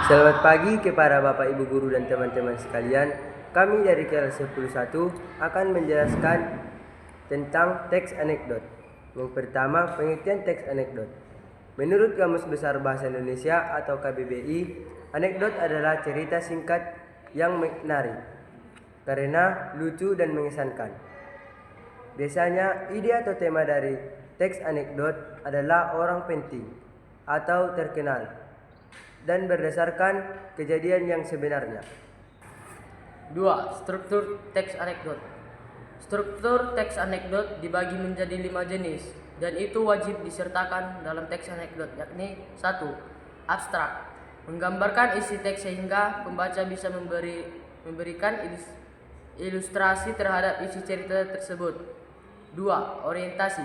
Selamat pagi kepada Bapak Ibu Guru dan teman-teman sekalian. Kami dari kelas 11 akan menjelaskan tentang teks anekdot. Yang pertama, pengertian teks anekdot. Menurut Kamus Besar Bahasa Indonesia atau KBBI, anekdot adalah cerita singkat yang menarik karena lucu dan mengesankan. Biasanya, ide atau tema dari teks anekdot adalah orang penting atau terkenal dan berdasarkan kejadian yang sebenarnya. 2. Struktur teks anekdot. Struktur teks anekdot dibagi menjadi 5 jenis dan itu wajib disertakan dalam teks anekdot, yakni 1. Abstrak, menggambarkan isi teks sehingga pembaca bisa memberikan ilustrasi terhadap isi cerita tersebut. 2. Orientasi.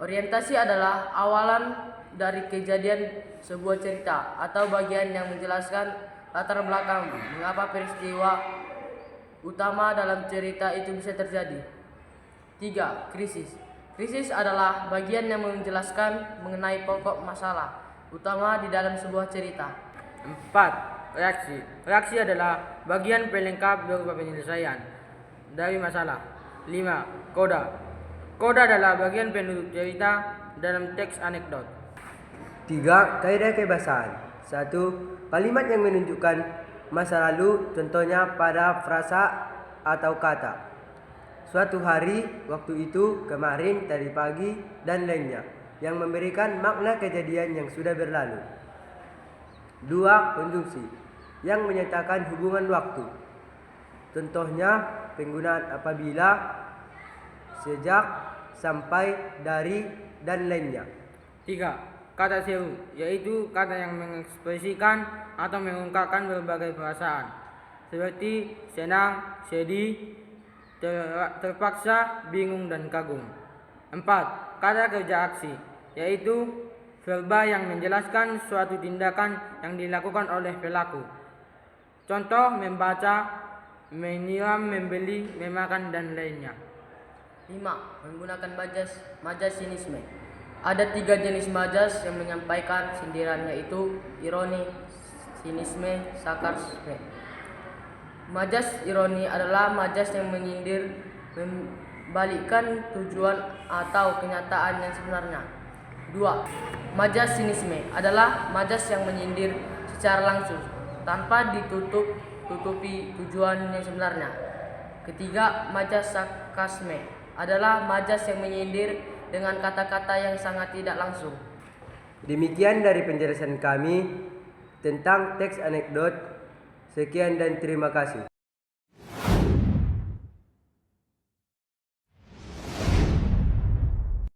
Orientasi adalah awalan dari kejadian sebuah cerita atau bagian yang menjelaskan latar belakang mengapa peristiwa utama dalam cerita itu bisa terjadi. 3. Krisis. Krisis adalah bagian yang menjelaskan mengenai pokok masalah utama di dalam sebuah cerita. 4. Reaksi. Reaksi adalah bagian pelengkap berupa penyelesaian dari masalah. 5. Koda. Koda adalah bagian penutup cerita dalam teks anekdot. 3. Kaidah kebahasaan. 1. Kalimat yang menunjukkan masa lalu, contohnya pada frasa atau kata. Suatu hari, waktu itu, kemarin, tadi pagi, dan lainnya, yang memberikan makna kejadian yang sudah berlalu. 2. Konjungsi, yang menyatakan hubungan waktu. Contohnya, penggunaan apabila, sejak, sampai, dari, dan lainnya. 3. Kata seru, yaitu kata yang mengekspresikan atau mengungkapkan berbagai perasaan seperti senang, sedih, terpaksa, bingung, dan kagum. 4. Kata kerja aksi, yaitu verba yang menjelaskan suatu tindakan yang dilakukan oleh pelaku. Contoh membaca, menyiram, membeli, memakan, dan lainnya. 5. Menggunakan majas sinisme. Ada 3 jenis majas yang menyampaikan sindiran, yaitu ironi, sinisme, sarkasme. Majas ironi adalah majas yang menyindir, membalikkan tujuan atau kenyataan yang sebenarnya. 2. Majas sinisme adalah majas yang menyindir secara langsung tanpa ditutupi tujuan yang sebenarnya. 3. Majas sarkasme adalah majas yang menyindir dengan kata-kata yang sangat tidak langsung. Demikian dari penjelasan kami tentang teks anekdot. Sekian dan terima kasih.